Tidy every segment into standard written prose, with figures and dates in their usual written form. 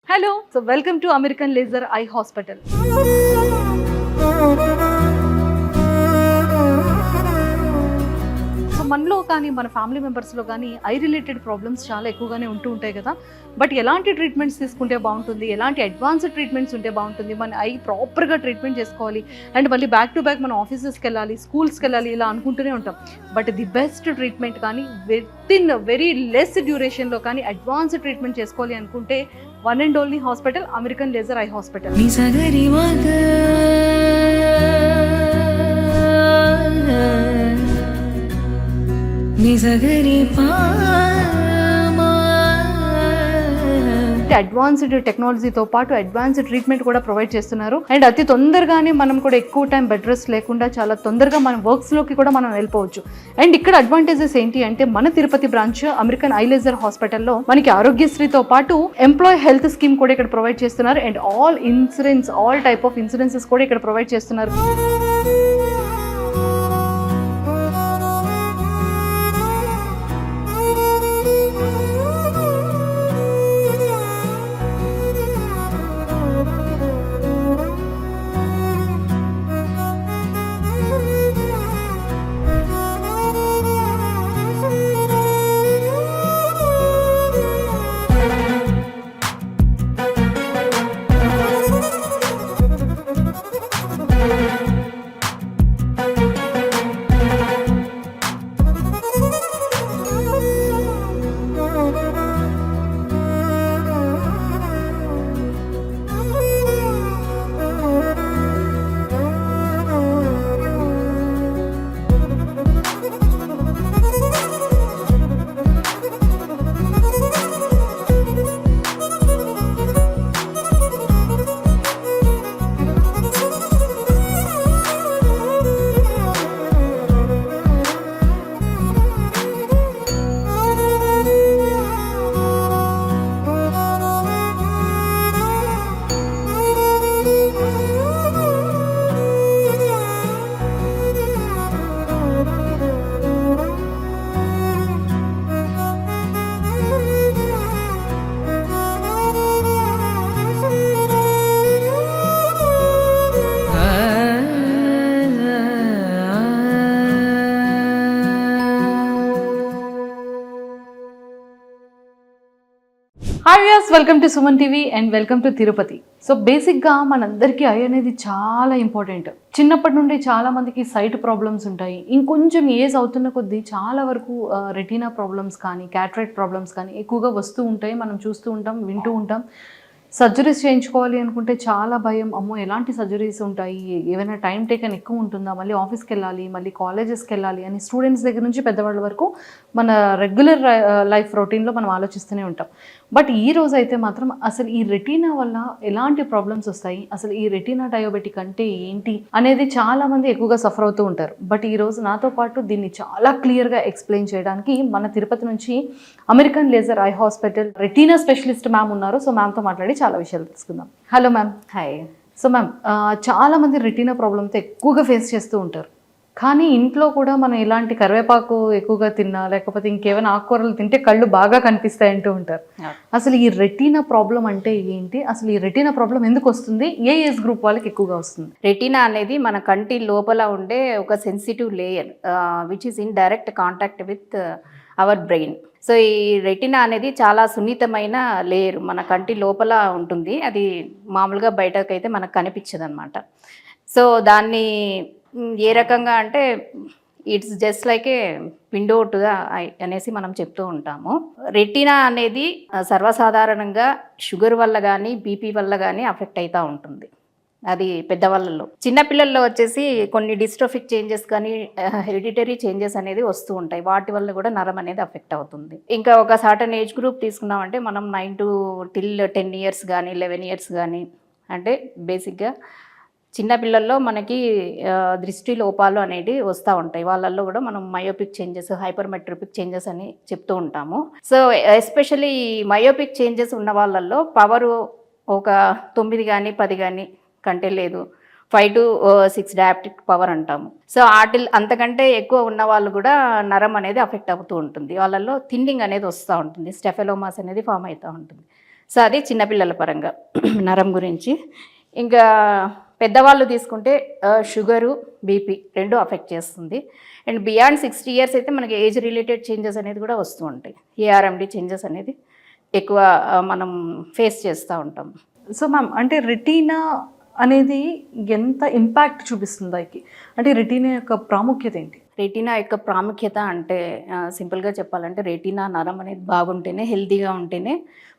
Hello, so welcome to American Laser Eye Hospital. So మనలో కానీ మన ఫ్యామిలీ మెంబర్స్లో కానీ ఐ రిలేటెడ్ ప్రాబ్లమ్స్ చాలా ఎక్కువగానే ఉంటూ ఉంటాయి కదా. బట్ ఎలాంటి ట్రీట్మెంట్స్ తీసుకుంటే బాగుంటుంది, ఎలాంటి అడ్వాన్స్డ్ ట్రీట్మెంట్స్ ఉంటే బాగుంటుంది, మన ఐ ప్రాపర్గా ట్రీట్మెంట్ చేసుకోవాలి అండ్ మళ్ళీ బ్యాక్ టు బ్యాక్ మన ఆఫీసెస్కి వెళ్ళాలి, స్కూల్స్కి వెళ్ళాలి, ఇలా అనుకుంటూనే ఉంటాం. బట్ ది బెస్ట్ ట్రీట్మెంట్ కానీ విత్ ఇన్ వెరీ లెస్ డ్యూరేషన్లో కానీ అడ్వాన్స్డ్ ట్రీట్మెంట్ చేసుకోవాలి అనుకుంటే one and only hospital American laser eye hospital. Advanced టెక్నాలజీతో పాటు అడ్వాన్స్డ్ ట్రీట్మెంట్ కూడా ప్రొవైడ్ చేస్తున్నారు అండ్ అతి తొందరగానే మనం కూడా ఎక్కువ టైం బెడ్ రెస్ట్ లేకుండా చాలా తొందరగా మన వర్క్స్లోకి కూడా మనం వెళ్ళిపోవచ్చు. అండ్ ఇక్కడ అడ్వాంటేజెస్ ఏంటి అంటే మన Tirupati branch American I laser హాస్పిటల్లో మనకి ఆరోగ్యశ్రీతో పాటు ఎంప్లాయ్ హెల్త్ స్కీమ్ కూడా ఇక్కడ ప్రొవైడ్ చేస్తున్నారు and all type of insurances కూడా ఇక్కడ ప్రొవైడ్ చేస్తున్నారు. Hi viewers, welcome to Suman TV and welcome to Tirupati. So బేసిక్గా మనందరికీ ఐ అనేది చాలా ఇంపార్టెంట్. చిన్నప్పటి నుండి చాలా మందికి సైట్ ప్రాబ్లమ్స్ ఉంటాయి. ఇంకొంచెం ఏజ్ అవుతున్న కొద్దీ చాలా వరకు రెటీనా ప్రాబ్లమ్స్ కానీ క్యాటరాక్ట్ ప్రాబ్లమ్స్ కానీ ఎక్కువగా వస్తూ ఉంటాయి. మనం చూస్తూ ఉంటాం, వింటూ ఉంటాం. సర్జరీస్ చేయించుకోవాలి అనుకుంటే చాలా భయం. అమ్మో, ఎలాంటి సర్జరీస్ ఉంటాయి, ఏమైనా టైం టేకన్ ఎక్కువ ఉంటుందా, మళ్ళీ ఆఫీస్కి వెళ్ళాలి, మళ్ళీ కాలేజెస్కి వెళ్ళాలి అని స్టూడెంట్స్ దగ్గర నుంచి పెద్దవాళ్ళ వరకు మన రెగ్యులర్ లైఫ్ రొటీన్లో మనం ఆలోచిస్తూనే ఉంటాం. బట్ ఈ రోజు అయితే మాత్రం అసలు ఈ రెటీనా వల్ల ఎలాంటి ప్రాబ్లమ్స్ వస్తాయి, అసలు ఈ రెటీనా డయాబెటిక్ అంటే ఏంటి అనేది చాలా మంది ఎక్కువగా సఫర్ అవుతూ ఉంటారు. బట్ ఈ రోజు నాతో పాటు దీన్ని చాలా క్లియర్గా ఎక్స్ప్లెయిన్ చేయడానికి మన తిరుపతి నుంచి American laser eye hospital retina specialist ma'am ఉన్నారు. సో మ్యామ్తో మాట్లాడి చాలా విషయాలు తెలుసుకుందాం. Hello ma'am. Hi. So ma'am, చాలా మంది రెటీనా ప్రాబ్లంతో ఎక్కువగా ఫేస్ చేస్తూ ఉంటారు. కానీ ఇంట్లో కూడా మనం ఇలాంటి కరివేపాకు ఎక్కువగా తిన్నా లేకపోతే ఇంకేమైనా ఆకుకూరలు తింటే కళ్ళు బాగా కనిపిస్తాయి అంటూ ఉంటారు. అసలు ఈ రెటీనా ప్రాబ్లం అంటే ఏంటి, అసలు ఈ రెటీనా ప్రాబ్లం ఎందుకు వస్తుంది, ఏ ఏజ్ గ్రూప్ వాళ్ళకి ఎక్కువగా వస్తుంది? రెటీనా అనేది మన కంటి లోపల ఉండే ఒక sensitive layer which is in direct contact with our brain. So ఈ రెటినా అనేది చాలా సున్నితమైన లేయర్, మన కంటి లోపల ఉంటుంది. అది మామూలుగా బయటకైతే మనకు కనిపించదు అనమాట. సో దాన్ని ఏ రకంగా అంటే it's just like A window to the I అనేసి మనం చెప్తూ ఉంటాము. రెటినా అనేది సర్వసాధారణంగా షుగర్ వల్ల కానీ బీపీ వల్ల కానీ అఫెక్ట్ అవుతూ ఉంటుంది. అది పెద్దవాళ్ళలో. చిన్నపిల్లల్లో వచ్చేసి కొన్ని డిస్ట్రోఫిక్ చేంజెస్ కానీ హెరిడిటరీ చేంజెస్ అనేది వస్తూ ఉంటాయి. వాటి వల్ల కూడా నరం అనేది అఫెక్ట్ అవుతుంది. ఇంకా ఒక సర్టన్ ఏజ్ గ్రూప్ తీసుకున్నామంటే మనం 9 to 10 years కానీ 11 years కానీ, అంటే బేసిక్గా చిన్నపిల్లల్లో మనకి దృష్టి లోపాలు అనేవి వస్తూ ఉంటాయి. వాళ్ళల్లో కూడా మనం మయోపిక్ చేంజెస్, హైపర్మెట్రోపిక్ చేంజెస్ అని చెప్తూ ఉంటాము. సో ఎస్పెషల్లీ మయోపిక్ చేంజెస్ ఉన్న వాళ్ళల్లో పవరు ఒక 9 కానీ 10 కానీ కంటే లేదు, 5 to 6 డయాప్టిక్ పవర్ అంటాము. సో అంతకంటే ఎక్కువ ఉన్న వాళ్ళు కూడా నరం అనేది అఫెక్ట్ అవుతూ ఉంటుంది. వాళ్ళల్లో థిన్నింగ్ అనేది వస్తూ ఉంటుంది, స్టెఫెలోమాస్ అనేది ఫామ్ అవుతూ ఉంటుంది. సో అది చిన్నపిల్లల పరంగా నరం గురించి. ఇంకా పెద్దవాళ్ళు తీసుకుంటే షుగరు, బీపీ రెండు అఫెక్ట్ చేస్తుంది. అండ్ బియాండ్ 60 ఇయర్స్ అయితే మనకి ఏజ్ రిలేటెడ్ చేంజెస్ అనేది కూడా వస్తూ ఉంటాయి. ఏఆర్ఎండి చేంజెస్ అనేది ఎక్కువ మనం ఫేస్ చేస్తూ ఉంటాం. సో మ్యామ్, అంటే రెటీనా అనేది ఎంత ఇంపాక్ట్ చూపిస్తుంది దానికి? అంటే రెటీనా యొక్క ప్రాముఖ్యత ఏంటి? రెటీనా యొక్క ప్రాముఖ్యత అంటే సింపుల్గా చెప్పాలంటే రెటీనా నరం అనేది బాగుంటేనే, హెల్తీగా ఉంటేనే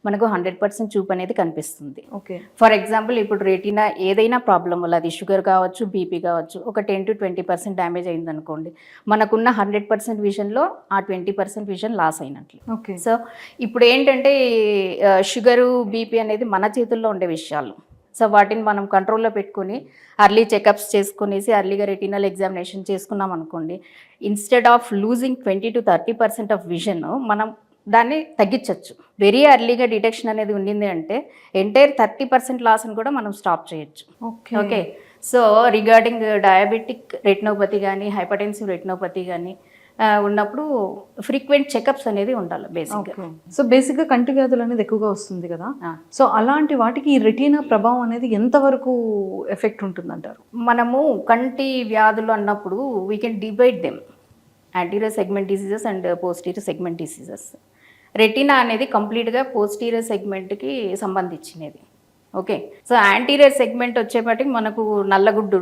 మనకు 100% చూపు అనేది కనిపిస్తుంది. ఓకే. ఫర్ ఎగ్జాంపుల్ ఇప్పుడు రెటీనా ఏదైనా ప్రాబ్లం వల్ల, అది షుగర్ కావచ్చు, బీపీ కావచ్చు, ఒక 10 to 20% డ్యామేజ్ అయిందనుకోండి, మనకున్న 100% విజన్లో ఆ 20% విజన్ లాస్ అయినట్లు. ఓకే. సో ఇప్పుడు ఏంటంటే షుగరు, బీపీ అనేది మన చేతుల్లో ఉండే విషయాలు. సో వాటిని మనం కంట్రోల్లో పెట్టుకొని అర్లీ చెకప్స్ చేసుకునేసి అర్లీగా రెటినల్ ఎగ్జామినేషన్ చేసుకున్నాం అనుకోండి, instead of losing 20 to 30% of vision మనం దాన్ని తగ్గించవచ్చు. వెరీ అర్లీగా డిటెక్షన్ అనేది ఉండింది అంటే ఎంటైర్ 30% లాస్ని కూడా మనం స్టాప్ చేయొచ్చు. Okay. So regarding diabetic retinopathy కానీ, హైపర్టెన్సివ్ రెటినోపతి కానీ ఉన్నప్పుడు ఫ్రీక్వెంట్ చెకప్స్ అనేది ఉండాలి బేసిక్గా. సో బేసిక్గా కంటి వ్యాధులు అనేది ఎక్కువగా వస్తుంది కదా, సో అలాంటి వాటికి ఈ రెటీనా ప్రభావం అనేది ఎంతవరకు ఎఫెక్ట్ ఉంటుందంటారు? మనము కంటి వ్యాధులు అన్నప్పుడు we can divide them anterior segment diseases and posterior segment diseases. Retina అనేది కంప్లీట్గా పోస్టీరియర్ సెగ్మెంట్కి సంబంధించినది. ఓకే. సో యాంటీరియర్ సెగ్మెంట్ వచ్చేపాటికి మనకు నల్లగుడ్డు,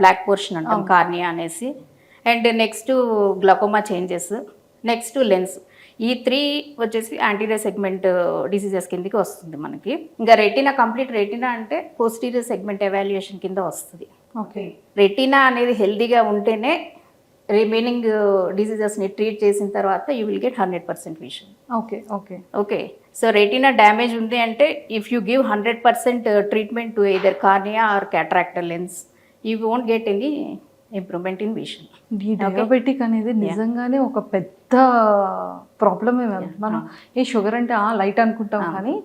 బ్లాక్ పోర్షన్ అంటాం, కార్నియా అనేసి, and next glaucoma changes, next lens. ఈ 3 వచ్చేసి యాంటీరియర్ సెగ్మెంట్ డిసీజెస్ కిందకి వస్తుంది మనకి. ఇంకా రెటీనా, కంప్లీట్ రెటీనా అంటే పోస్టీరియర్ సెగ్మెంట్ ఎవాల్యుయేషన్ కింద వస్తుంది. ఓకే. రెటీనా అనేది హెల్దీగా ఉంటేనే రిమైనింగ్ డిసీజెస్ని ట్రీట్ చేసిన తర్వాత you will get 100% vision. Okay. Okay. Okay. So retina damage ఉంది అంటే if you give 100% treatment to either cornea or cataract lens, you won't get any improvement in vision. ఈ diabetic అనేది నిజంగానే ఒక పెద్ద ప్రాబ్లమే. మనం ఏ షుగర్ అంటే లైట్ అనుకుంటాం, కానీ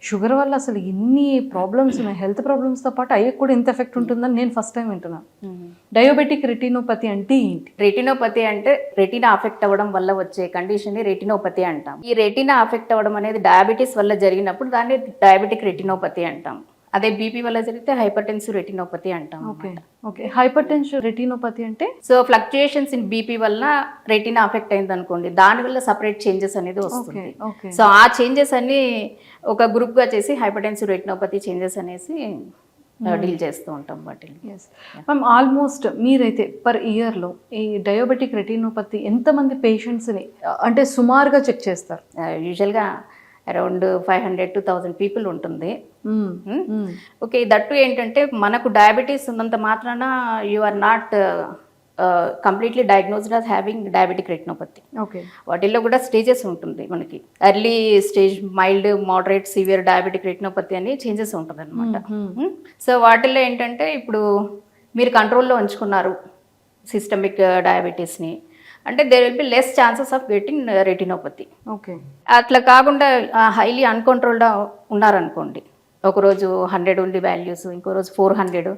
షుగర్ వల్ల అసలు ఎన్ని ప్రాబ్లమ్స్ ఉన్నాయి. హెల్త్ ప్రాబ్లమ్స్తో పాటు అయ్యకు కూడా ఎంత ఎఫెక్ట్ ఉంటుందని నేను ఫస్ట్ టైం వింటున్నాను. డయాబెటిక్ రెటినోపతి అంటే ఏంటి? రెటినోపతి అంటే రెటీనా అఫెక్ట్ అవ్వడం వల్ల వచ్చే కండిషన్ ని రెటినోపతి అంటాం. ఈ రెటీనా అఫెక్ట్ అవ్వడం అనేది డయాబెటీస్ వల్ల జరిగినప్పుడు దాన్ని డయాబెటిక్ రెటినోపతి అంటాం. అదే బీపీ వల్ల జరిగితే హైపర్టెన్సివ్ రెటినోపతి అంటాం. ఓకే. హైపర్టెన్సివ్ రెటినోపతి అంటే సో ఫ్లక్చుయేషన్స్ ఇన్ బీపీ వల్ల రెటీనా అఫెక్ట్ అయింది అనుకోండి, దానివల్ల సపరేట్ చేంజెస్ అనేది వస్తుంది. సో ఆ చేంజెస్ అన్ని ఒక గ్రూప్ గా చేసి హైపర్టెన్సివ్ రెటినోపతి చేంజెస్ అనేసి డీల్ చేస్తూ ఉంటాం వాటిని. మ్యామ్, ఆల్మోస్ట్ మీరైతే పర్ ఇయర్లో ఈ డయాబెటిక్ రెటినోపతి ఎంతమంది పేషెంట్స్ని అంటే సుమారుగా చెక్ చేస్తారు? యూజువల్గా అరౌండ్ 500 to 1000 పీపుల్ ఉంటుంది. ఓకే. దట్టు ఏంటంటే మనకు డయాబెటీస్ ఉన్నంత మాత్రాన you are not completely diagnosed as having diabetic retinopathy. Okay. వాటిల్లో కూడా స్టేజెస్ ఉంటుంది మనకి. Early stage, mild, moderate, severe diabetic retinopathy అని చేంజెస్ ఉంటుంది అనమాట. సో వాటిల్లో ఏంటంటే ఇప్పుడు మీరు కంట్రోల్లో ఉంచుకున్నారు సిస్టమిక్ డయాబెటీస్ని అంటే there will be less chances of getting retinopathy. Okay. అట్లా కాకుండా హైలీ అన్కంట్రోల్డ్ ఉన్నారనుకోండి, ఒకరోజు 100 ఉండి వాల్యూస్, ఇంకో రోజు 400,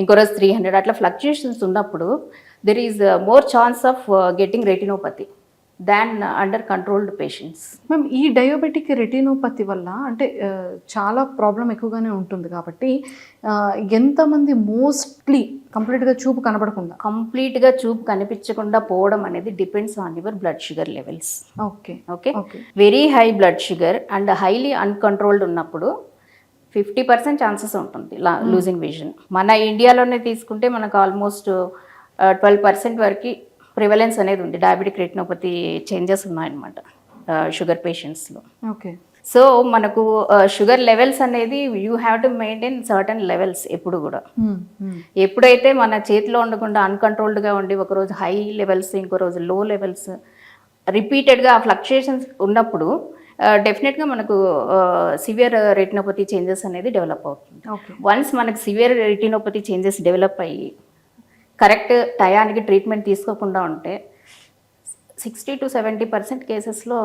ఇంకో రోజు 300, అట్లా ఫ్లక్చుయేషన్స్ ఉన్నప్పుడు there is more chance of getting retinopathy than under controlled patients. Ma'am, ఈ డయాబెటిక్ రెటినోపతి వల్ల అంటే చాలా ప్రాబ్లం ఎక్కువగానే ఉంటుంది కాబట్టి ఎంతమంది మోస్ట్లీ కంప్లీట్గా చూపు కనబడకుండా, కంప్లీట్గా చూపు కనిపించకుండా పోవడం అనేది depends on your blood sugar levels. Okay. Okay. Very high blood sugar and highly uncontrolled ఉన్నప్పుడు 50% ఛాన్సెస్ ఉంటుంది లూజింగ్ విజన్. మన ఇండియాలోనే తీసుకుంటే మనకు ఆల్మోస్ట్ 12% వరకు ప్రివలెన్స్ అనేది ఉంది. డయాబెటిక్ రెటినోపతి చేంజెస్ ఉన్నాయన్నమాట షుగర్ పేషెంట్స్లో. ఓకే. సో మనకు షుగర్ లెవెల్స్ అనేది you have to maintain certain levels ఎప్పుడు కూడా. ఎప్పుడైతే మన చేతిలో ఉండకుండా అన్కంట్రోల్డ్గా ఉండి ఒకరోజు హై లెవెల్స్, ఇంకో రోజు లో లెవెల్స్, రిపీటెడ్గా ఆ ఫ్లక్చుయేషన్స్ ఉన్నప్పుడు డెఫినెట్గా మనకు సివియర్ రెటినోపతి చేంజెస్ అనేది డెవలప్ అవుతుంది. వన్స్ మనకు సివియర్ రెటినోపతి చేంజెస్ డెవలప్ అయ్యి కరెక్ట్ టయానికి ట్రీట్మెంట్ తీసుకోకుండా ఉంటే 60 to 70% కేసెస్లో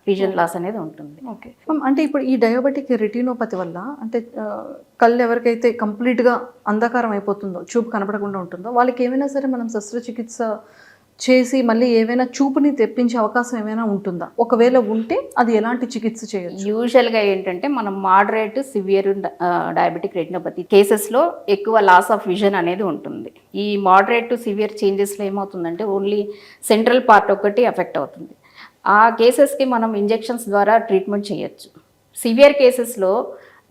విజన్ లాస్ అనేది ఉంటుంది. ఓకే. అంటే ఇప్పుడు ఈ డయాబెటిక్ రెటినోపతి వల్ల అంటే కళ్ళు ఎవరికైతే కంప్లీట్గా అంధకారం అయిపోతుందో, చూపు కనపడకుండా ఉంటుందో, వాళ్ళకి ఏమైనా సరే మనం శస్త్రచికిత్స చేసి మళ్ళీ ఏవైనా చూపుని తెప్పించే అవకాశం ఏమైనా ఉంటుందా? ఒకవేళ ఉంటే అది ఎలాంటి చికిత్స చేయొచ్చు? యూజువల్గా ఏంటంటే మనం మోడరేట్ సివియర్ డయాబెటిక్ రెటినోపతి కేసెస్లో ఎక్కువ లాస్ ఆఫ్ విజన్ అనేది ఉంటుంది. ఈ మోడరేట్ టు సివియర్ చేంజెస్లో ఏమవుతుందంటే ఓన్లీ సెంట్రల్ పార్ట్ ఒకటి ఎఫెక్ట్ అవుతుంది. ఆ కేసెస్కి మనం ఇంజెక్షన్స్ ద్వారా ట్రీట్మెంట్ చేయొచ్చు. సివియర్ కేసెస్లో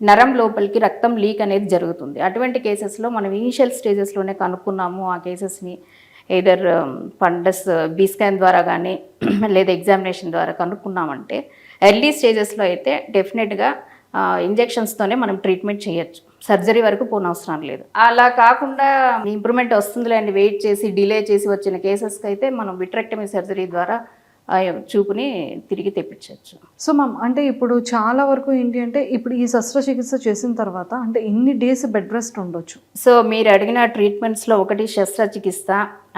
నరం లోపలికి రక్తం లీక్ అనేది జరుగుతుంది. అటువంటి కేసెస్లో మనం ఇనిషియల్ స్టేజెస్లోనే కనుక్కున్నాము ఆ కేసెస్ని ఎయిదర్ ఫండస్ బీ స్కాన్ ద్వారా కానీ లేదా ఎగ్జామినేషన్ ద్వారా కనుక్కున్నామంటే ఎర్లీ స్టేజెస్లో అయితే డెఫినెట్గా ఇంజెక్షన్స్తోనే మనం ట్రీట్మెంట్ చేయొచ్చు. సర్జరీ వరకు పోనవసరం లేదు. అలా కాకుండా ఇంప్రూవ్మెంట్ వస్తుందిలే అని వెయిట్ చేసి డిలే చేసి వచ్చిన కేసెస్కి అయితే మనం విట్రెక్టమీ సర్జరీ ద్వారా చూపుని తిరిగి తెప్పించవచ్చు. సో మ్యామ్, అంటే ఇప్పుడు చాలా వరకు ఏంటి అంటే ఇప్పుడు ఈ శస్త్రచికిత్స చేసిన తర్వాత అంటే ఎన్ని డేస్ బెడ్ రెస్ట్ ఉండొచ్చు? సో మీరు అడిగిన ట్రీట్మెంట్స్లో ఒకటి శస్త్రచికిత్స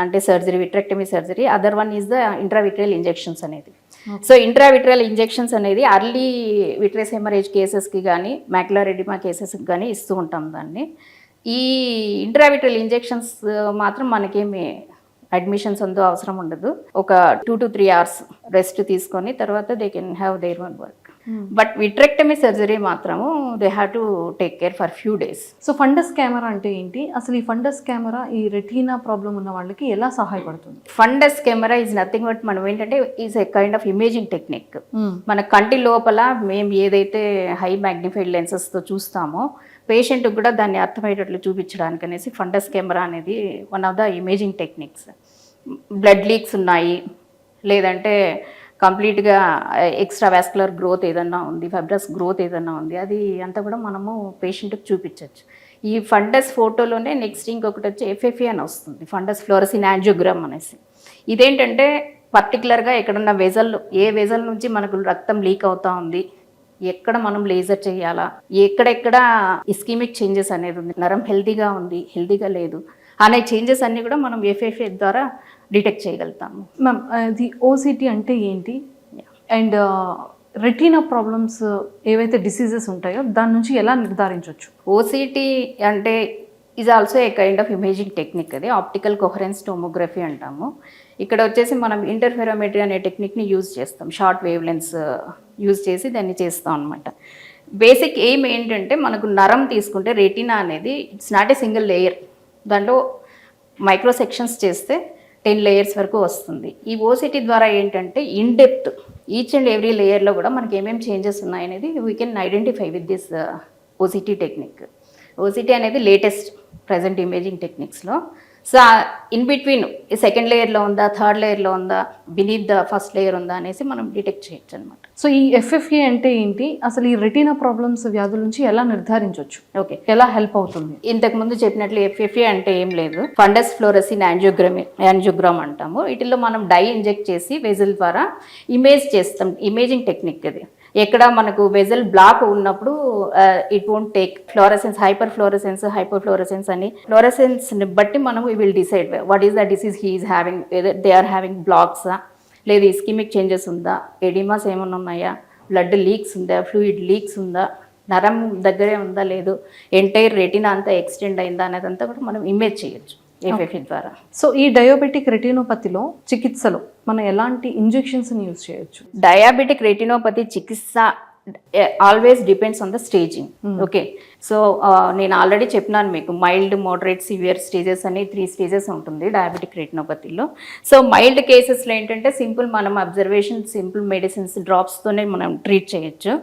అంటే surgery, vitrectomy surgery. Other one is the intravitreal injections అనేది. సో ఇంట్రావిట్రియల్ ఇంజెక్షన్స్ అనేది అర్లీ విట్రస్ హెమరేజ్ కేసెస్కి కానీ మాక్యులర్ ఎడిమా కేసెస్కి కానీ ఇస్తూ ఉంటాం దాన్ని. ఈ ఇంట్రావిట్రియల్ ఇంజెక్షన్స్ మాత్రం మనకేమి అడ్మిషన్స్ అంతా అవసరం ఉండదు. ఒక 2 to 3 hours రెస్ట్ తీసుకొని తర్వాత they can have their own work. But vitrectomy surgery మాత్రము they have to take care for few days. So fundus camera అంటే ఏంటి? అసలు ఈ ఫండస్ కెమెరా ఈ రెటీనా ప్రాబ్లం ఉన్న వాళ్ళకి ఎలా సహాయపడుతుంది? Fundus camera is nothing but మనం ఏంటంటే is a kind of imaging technique. మన కంటి లోపల మేము ఏదైతే హై మ్యాగ్నిఫైడ్ లెన్సెస్తో చూస్తామో పేషెంట్కి కూడా దాన్ని అర్థమయ్యేటట్లు చూపించడానికి అనేసి ఫండస్ కెమెరా అనేది one of the imaging techniques. Blood leaks ఉన్నాయి, లేదంటే కంప్లీట్గా ఎక్స్ట్రా వాస్కులర్ గ్రోత్ ఏదన్నా ఉంది, ఫైబ్రస్ గ్రోత్ ఏదన్నా ఉంది, అది అంతా కూడా మనము పేషెంట్కి చూపించవచ్చు. ఈ ఫండస్ ఫోటోలోనే నెక్స్ట్ ఇంకొకటి వచ్చి ఎఫ్ఎఫ్ఏ అని వస్తుంది, ఫండస్ ఫ్లోరసిన్ యాంజియోగ్రామ్ అనేసి. ఇదేంటంటే పర్టికులర్గా ఎక్కడున్న వెజల్, ఏ వెజల్ నుంచి మనకు రక్తం లీక్ అవుతా ఉంది, ఎక్కడ మనం లేజర్ చేయాలా, ఎక్కడెక్కడ ఇస్కీమిక్ చేంజెస్ అనేది ఉంది, నరం హెల్తీగా ఉంది, హెల్తీగా లేదు అనే చేంజెస్ అన్నీ కూడా మనం ఎఫ్ఎఫ్ఏ ద్వారా డిటెక్ట్ చేయగలుగుతాము. మ్యామ్, ఇది ఓసిటీ అంటే ఏంటి? అండ్ రెటీనా ప్రాబ్లమ్స్ ఏవైతే డిసీజెస్ ఉంటాయో దాని నుంచి ఎలా నిర్ధారించవచ్చు? ఓసిటీ అంటే is also a kind of imaging technique. అది ఆప్టికల్ కొహరెన్స్ టోమోగ్రఫీ అంటాము. ఇక్కడ వచ్చేసి మనం ఇంటర్ఫెరోమెట్రీ అనే టెక్నిక్ని యూజ్ చేస్తాం. షార్ట్ వేవ్ లెన్స్ యూజ్ చేసి దాన్ని చేస్తాం అనమాట. బేసిక్ ఎయిమ్ ఏంటంటే మనకు నరం తీసుకుంటే రెటీనా అనేది it's not a single layer. దాంట్లో మైక్రో సెక్షన్స్ చేస్తే 10 లేయర్స్ వరకు వస్తుంది. ఈ ఓసిటీ ద్వారా ఏంటంటే in depth each and every లేయర్లో కూడా మనకి ఏమేమి చేంజెస్ ఉన్నాయనేది we can identify with this OCT technique. OCT అనేది లేటెస్ట్ ప్రజెంట్ ఇమేజింగ్ టెక్నిక్స్లో. సో ఇన్ బిట్వీన్ సెకండ్ లేయర్లో ఉందా, థర్డ్ లేయర్లో ఉందా, బినీత్ ద ఫస్ట్ లేయర్ ఉందా అనేసి మనం డిటెక్ట్ చేయొచ్చు అనమాట. సో ఈ ఎఫ్ఎఫ్ఏ అంటే ఏంటి? అసలు ఈ రెటీనా ప్రాబ్లమ్స్ వ్యాధుల నుంచి ఎలా నిర్ధారించవచ్చు? ఓకే, ఎలా హెల్ప్ అవుతుంది? ఇంతకు ముందు చెప్పినట్లు ఎఫ్ఎఫ్ఏ అంటే ఏం లేదు, ఫండస్ ఫ్లోరసిన్ యాంజియోగ్రామ్ అంటాము. వీటిల్లో మనం డై ఇంజెక్ట్ చేసి వెజల్ ద్వారా ఇమేజ్ చేస్తాం. ఇమేజింగ్ టెక్నిక్ అది. ఎక్కడ మనకు వెజల్ బ్లాక్ ఉన్నప్పుడు it won't take fluorescence, hyper fluorescence అని ఫ్లోరసెన్స్ని బట్టి మనం we will decide what is the disease he is having, they are having బ్లాక్సా, లేదా ఇస్కిమిక్ చేంజెస్ ఉందా, ఎడిమాస్ ఏమైనా ఉన్నాయా, బ్లడ్ లీక్స్ ఉందా, ఫ్లూయిడ్ లీక్స్ ఉందా, నరం దగ్గరే ఉందా, లేదు ఎంటైర్ రెటినా అంతా ఎక్స్టెండ్ అయిందా అనేదంతా కూడా మనం ఇమేజ్ చేయొచ్చు ఎఫ్ఎఫ్ఏ ద్వారా. సో ఈ డయాబెటిక్ రెటినోపతిలో చికిత్సలో మనం ఎలాంటి ఇంజెక్షన్స్ని యూజ్ చేయొచ్చు? డయాబెటిక్ రెటినోపతి చికిత్స always depends on the staging. Okay, so నేను ఆల్రెడీ చెప్పినాను మీకు మైల్డ్, మోడరేట్, సివియర్ స్టేజెస్ అని 3 స్టేజెస్ ఉంటుంది డయాబెటిక్ రెటినోపతిలో. సో మైల్డ్ కేసెస్లో ఏంటంటే సింపుల్ మనం అబ్జర్వేషన్, సింపుల్ మెడిసిన్స్, డ్రాప్స్తోనే మనం ట్రీట్ చేయొచ్చు.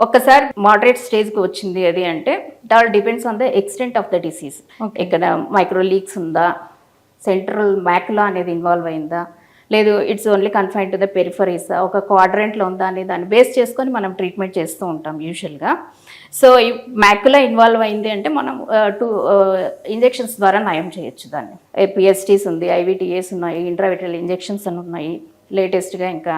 ఒక్కసారి మోడరేట్ స్టేజ్కి వచ్చింది అది అంటే that depends on the extent of the disease. ఇక్కడ మైక్రో లీక్స్ ఉందా, సెంట్రల్ మ్యాకులా అనేది ఇన్వాల్వ్ అయిందా, లేదు it's only confine to the peripheries, ఒక క్వాడ్రెంట్లో ఉందా అనే దాన్ని బేస్ చేసుకొని మనం ట్రీట్మెంట్ చేస్తూ ఉంటాం యూజువల్గా. సో ఈ మ్యాకులా ఇన్వాల్వ్ అయింది అంటే మనం 2 ఇంజెక్షన్స్ ద్వారా నయం చేయొచ్చు దాన్ని. పిఎస్టీస్ ఉంది, ఐవిటిఏస్ ఉన్నాయి, ఇంట్రావిట్రియల్ ఇంజెక్షన్స్ అని ఉన్నాయి. లేటెస్ట్గా ఇంకా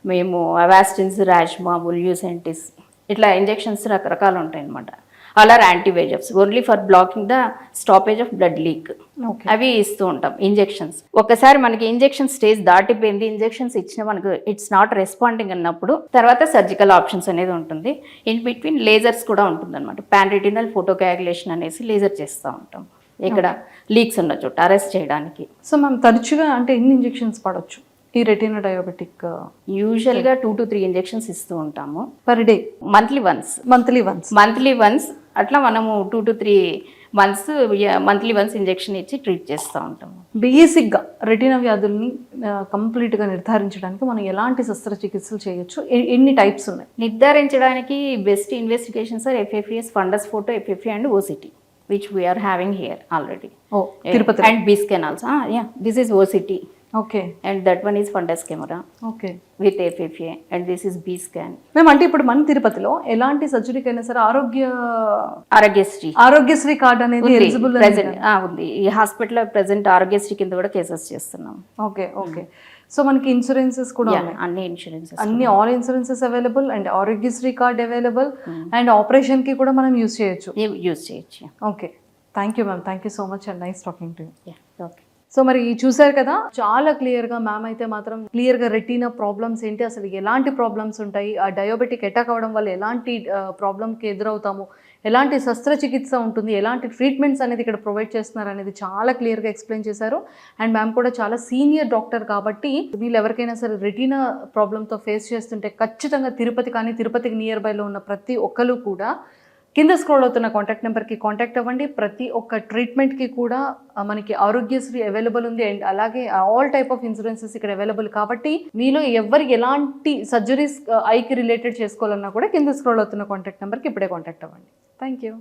మేము అవాస్టిన్స్, రాజ్మాబుల్, యూసెంటిస్ ఇట్లా ఇంజెక్షన్స్ రకరకాలు ఉంటాయి అనమాట. అలర్ antibiotics only for blocking the stoppage of blood leak, అవి ఇస్తూ ఉంటాం ఇంజెక్షన్స్. ఒకసారి మనకి ఇంజెక్షన్ స్టేజ్ దాటిపోయింది, ఇంజెక్షన్స్ ఇచ్చిన మనకు ఇట్స్ నాట్ రెస్పాండింగ్ అన్నప్పుడు తర్వాత సర్జికల్ ఆప్షన్స్ అనేది ఉంటుంది. ఇన్ బిట్వీన్ లేజర్స్ కూడా ఉంటుంది అనమాట. పాన్ రెటినల్ ఫోటోకాగులేషన్ అనేసి లేజర్ చేస్తూ ఉంటాం. ఇక్కడ లీక్స్ ఉన్న చోట అరెస్ట్ చేయడానికి. సో మ్యామ్ తరచుగా అంటే ఎన్ని ఇంజెక్షన్స్ పడవచ్చు ఈ రెటీనా డయాబెటిక్? యూజువల్గా 2 to 3 ఇంజెక్షన్స్ ఇస్తూ ఉంటాము పర్ డే, మంత్లీ వన్స్ అట్లా మనము 2 to 3 months monthly once injection ఇచ్చి ట్రీట్ చేస్తూ ఉంటాము. బేసిక్గా రెటీనా వ్యాధుల్ని కంప్లీట్గా నిర్ధారించడానికి మనం ఎలాంటి శస్త్రచికిత్సలు చేయొచ్చు, ఎన్ని టైప్స్ ఉన్నాయి? నిర్ధారించడానికి best investigations are FFS, fundus photo, FFA and OCT, which we are having here already. ఓ Tirupati. And B-scan also. This is OCT. Okay. And that one is fundus camera. Okay. With FFA. And this is B-scan. మేము అంటే ఇప్పుడు మన తిరుపతిలో ఎలాంటి సర్జరీకి అయినా సరే ఆరోగ్యశ్రీ కార్డ్ అనేది ఎలిజిబుల్ ఉంది. ఈ హాస్పిటల్లో ప్రెసెంట్ ఆరోగ్యశ్రీ కింద కూడా కేసెస్ చేస్తున్నాం. ఓకే. ఓకే. సో మనకి ఇన్సూరెన్సెస్ కూడా ఉన్నాయి? అన్ని ఇన్సూరెన్సెస్, అన్ని all insurances available and Aarogyasri card available and operation కి కూడా మనం యూజ్ చేయొచ్చు. Okay. Thank you ma'am, thank you so much and nice talking to you. Okay. So మరి చూసారు కదా, చాలా క్లియర్గా మ్యామ్ అయితే మాత్రం క్లియర్గా రెటీనా ప్రాబ్లమ్స్ ఏంటి, అసలు ఎలాంటి ప్రాబ్లమ్స్ ఉంటాయి, ఆ డయాబెటిక్ అటాక్ అవ్వడం వల్ల ఎలాంటి ప్రాబ్లమ్కి ఎదురవుతాము, ఎలాంటి శస్త్రచికిత్స ఉంటుంది, ఎలాంటి ట్రీట్మెంట్స్ అనేది ఇక్కడ ప్రొవైడ్ చేస్తున్నారు అనేది చాలా క్లియర్గా ఎక్స్ప్లెయిన్ చేశారు. అండ్ మ్యామ్ కూడా చాలా సీనియర్ డాక్టర్ కాబట్టి వీళ్ళు ఎవరికైనా సరే రెటీనా ప్రాబ్లంతో ఫేస్ చేస్తుంటే ఖచ్చితంగా తిరుపతి కానీ తిరుపతికి నియర్ బైలో ఉన్న ప్రతి ఒక్కరు కూడా కింద స్క్రోల్ అవుతున్న కాంటాక్ట్ నెంబర్కి కాంటాక్ట్ అవ్వండి. ప్రతి ఒక్క ట్రీట్మెంట్కి కూడా మనకి ఆరోగ్యశ్రీ అవైలబుల్ ఉంది అండ్ అలాగే ఆల్ టైప్ ఆఫ్ ఇన్సూరెన్సెస్ ఇక్కడ అవైలబుల్ కాబట్టి మీలో ఎవరికి ఎలాంటి సర్జరీస్ ఐకి రిలేటెడ్ చేసుకోవాలన్నా కూడా కింద స్క్రోల్ అవుతున్న కాంటాక్ట్ నెంబర్కి ఇప్పుడే కాంటాక్ట్ అవ్వండి. Thank you.